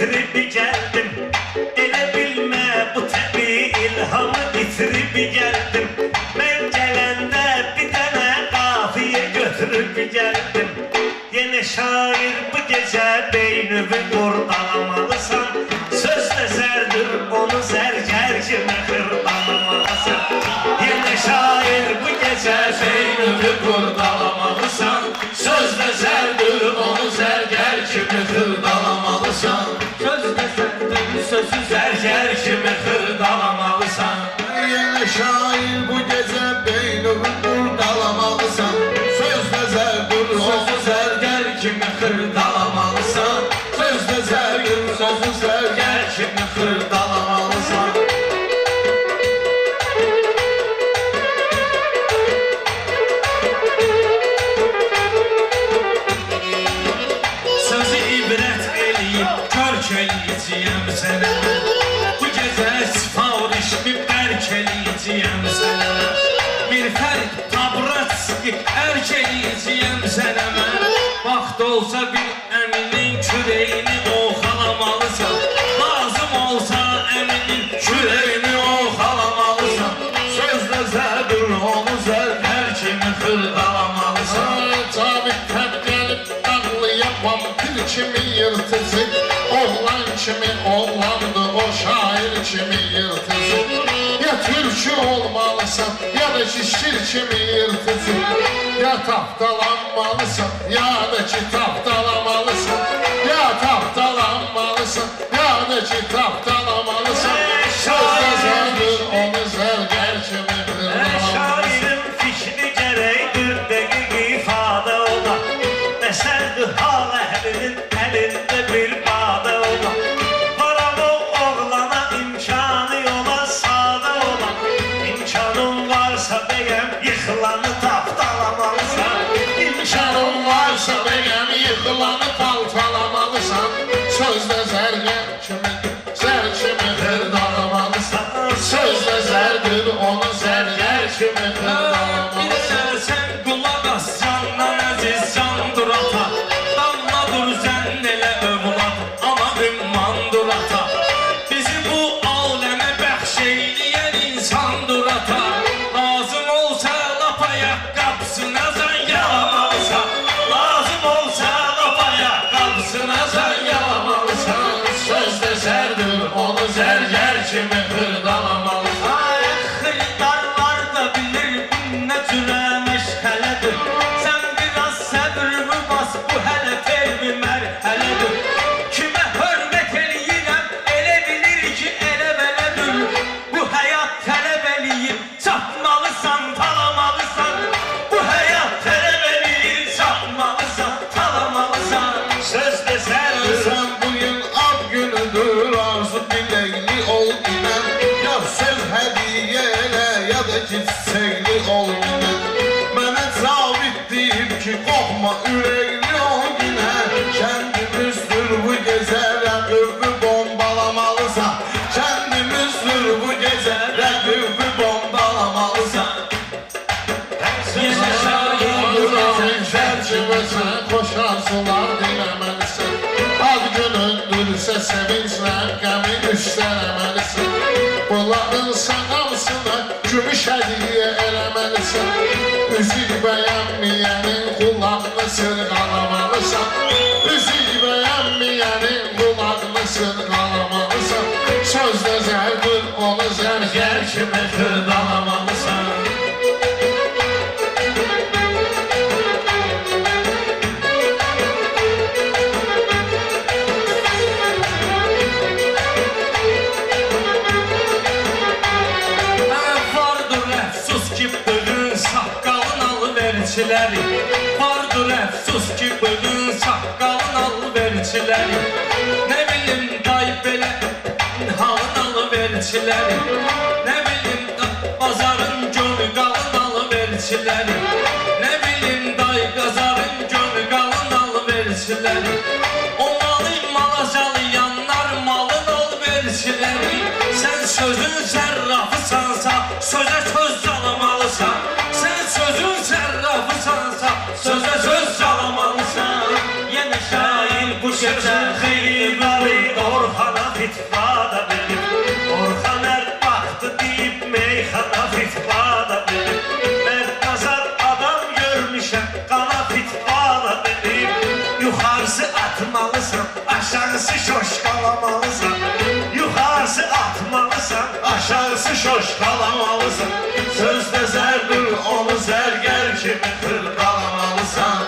itirib gəldim. Elə bilmə bu təbii ilhamı itirib gəldim. Mən gələndə bir dənə qafiyə götürüb gəldim. Yenə şair bu gecə beynimi qurdalamalısan. Söz də zərdir, onu zərgər kimi xırdalamalısan. Yenə şair bu gecə beynimi qurdalamalısan. Söz də zərdir, onu zərgər kimi xırdalamalısan. Söz də zərdir, sözü zərgər kimi xırdalamalısan. Yenə şair bu gecə beynimi qurdalamalısan. Söz də zərdir, Sözü zərgər kimi xırdalamalısan. söz də zərdir, sözü Zərgər kimi xırdalamalısan. Sözü ibrət eləyib körk eləyəcəyəm sənə. Bu gecə sifarişmi bərk eləyəcəyəm sənə. Bir fərq tabratski ərk eləyəcəyəm sənə mən. Vaxt olsa bir əminin kürəyini oxalamalısan. Lazım olsa əminin kürəyini oxalamalısan. söz də zərdir, onu zərgər kimi xırdalamalısan. Cabit təb gəlib dağlıya vampir kimi yırtıcı. Oğlan kimi oğlandı, o şair kimi yırtıcı. Ya türkü olmalısan, ya da şişir kimi yırtıcı. Ya tapdalanmalısan, ya da ki tapdalamalısan. Ya tapdalanmalısan, ya da ki tapdalamalısan. Söz də zərdir, onu zərgər kimi xırdalamalısan. Şairin fikri gərəkdir dəqiq ifadə ola. Məsəldir hal əhlinin əlində bir badə ola. Varam o oğlana imkanı yola sadə ola. İmkanın varsa bəyəm yıxılanı tapdalamalısan. İmkanın varsa bəyəm yıxılanı paltalamalısan. Sözdə zərgər kimi, zər kimi xırdalamalısan. Sözdə zərdir, onu zərgər kimi Bir xırdalamalısan. də sən qulaq as candan əziz candır ata. Damla dur zənn elə övlad, ana ümmandır ata. Bizi bu aləmə bəxş eyləyən insandır ata. Lazım olsa lap ayaq qapısına zən yalamalısan. Lazım olsa lap ayaq qapısına zən yalamalısan. Sözdə zərdir, onu zərgər kimi xırdalamalısan. Ay, xiridarlar da bilir bu nə cürə məşğələdir. Sən biraz səbrimi bas, bu hələ termi mərhələdir. Kimə hörmət eləyirəm, elə bilir ki, elə belədir. Bu həyat tələb eləyir, çatmalısan, talamalısan. Bu həyat tələb eləyir, çatmalısan, talamalısan. Söz də sərdir. Sən bugün ad günüdür, arzu diləkli ol dinən. Ya söz hədiyyə elə, ya da ki çiçəkli ol dinən. Mənə cabit deyib ki, qorxma ürəkli ol dinən. Kəndimizdir bu gecə rəqibi bombalamalısan. Kəndimizdir bu gecə rəqibi bombalamalısan. Yenə şair bu gecə Çərçivəsən xoşarsular diləməlisən. Ad günündürsə sevinclə qəmi üstələməlisən. Bunların sağamsına gümüş hədiyyə eləməlisən. Üzük bəyənməyənin qulağını sırğalamalısan. Üzük bəyənməyənin qulağını sırğalamalısan. Sözdə zərdir, onu zərgər kimi xırdalamalısan. Vardır əfsus ki, bugün saqqalın alverçiləri. Vardır əfsus ki, bugün saqqalın alverçiləri. Nə bilim day belə halın alverçiləri. Nə bilim bazarın gönü qalın alverçiləri. Nə bilim day qazarın gönü qalın alverçiləri. O malı malacalı yanlar malın alverçiləri. Sən sözün sərrafısansa, sözə söz çalamalısan. Sən sözün sərrafısansa, sözə söz çalamalısan. Yenə şair bu gecə xeyli var. boş qalamalısan. Sözdə zərdir, onu zərgər kimi xırdalamalısan.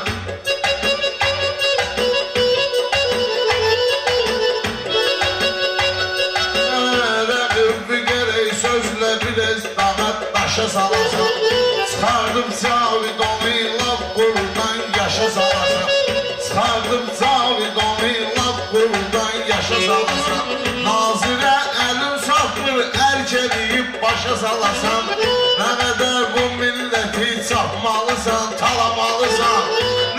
Rəqibbi gərək sözlə biraz damat daşa salasan. Çıxardım cavidonu laf qurdan yaşa salasan. Çıxardım cavidonu laf qurdan yaşa salasan. Nazirə əlim çatmır, ərkəliyib başa salasan. Nə qədər bu milləti çapmalısan, talamalısan.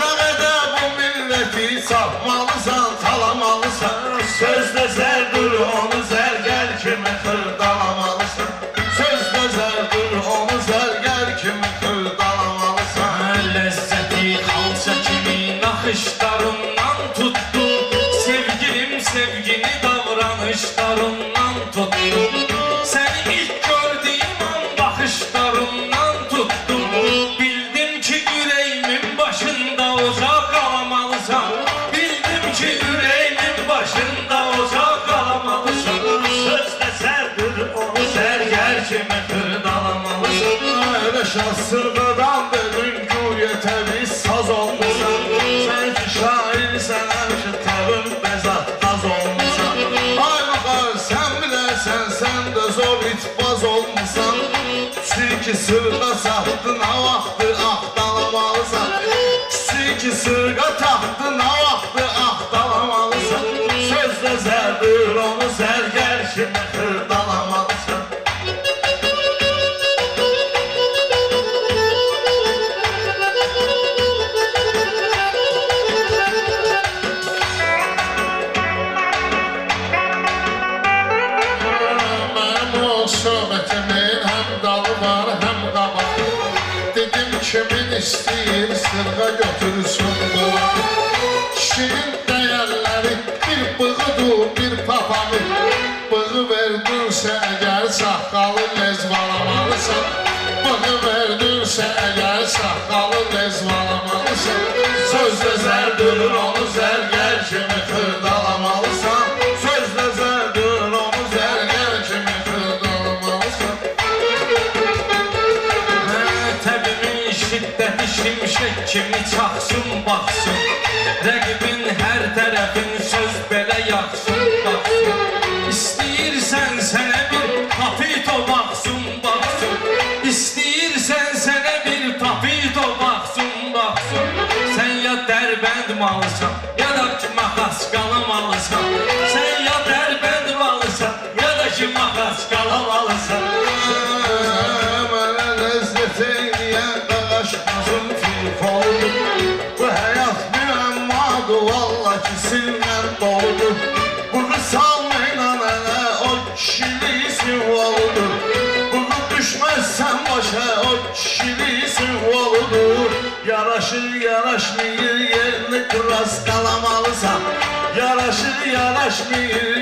Nə qədər bu milləti çapmalısan, talamalısan. Sözlə zərdur, onu zərgər kimi xırdalamalısan. Sözlə zərdur, onu zərgər kimi xırdalamalısan. Ləzzəti xalça kimi naxışlarından tutdum. Sevgilim sevgini davranışlarından tutdum. Səni ilk gördüyüm an baxışlarından tutdum. Bildim ki ürəyimin başında ocaq qalamalısan. Bildim ki ürəyimin başında ocaq qalamalısan. Sözlə zərdir, onu zərgər kimi xırdalamalısan. Elə şahsırdadan dedin güya təbiz saz olmusan. Sən ki şairsən, həmişə təbin bezat taz olmusan. Ay baxar, sən bilərsən, sən də zor itbaz olmusan. Çünki sırğa saxdı, nə vaxtı axtalamalısan. Çünki sırğa taxdı, nə vaxtı axtalamalısan. Sözlə zərdir, onu zərgər kimi xırdalamalısan. Söhbətimin həm dalı var, həm qabaq. Dedim kimin istəyir, sırğa götürsün qulaq. Kişinin dəyərləri bir bığıdır, bir papağı. Bığı verdinsə əgər saqqalı lezvalamalısan. Bığı verdinsə əgər saqqalı lezvalamalısan. Sözlə zərdir, onu zərgər kimi xırdalamalısan. Sözlə zərdir, onu zərgər kimi xırdalamalısan. Şiddəti şimşək kimi çaxsın, baxsın. Rəqibin hər tərəfin söz belə yaxsın, baxsın. İstəyirsən sənə bir papito baxsın, baxsın. İstəyirsən sənə bir papito baxsın, baxsın. Sən ya dərbənd malısan, ya da ki maxas qalamalısan. Sən ya dərbənd malısan, ya da ki maxas qalamalısan. Mənə ləzzət eyləyən qaqaşmasın filfoldur. Bu həyat müəmmadır, valla ki silmən doludur. Bığı salmayla ələ o kişilik simvoludur. Bığı düşməzsən başa o kişilik simvoludur. Yaraşır yaraşmayır yerini kıras qalamalısan. Yaraşır yaraşmayır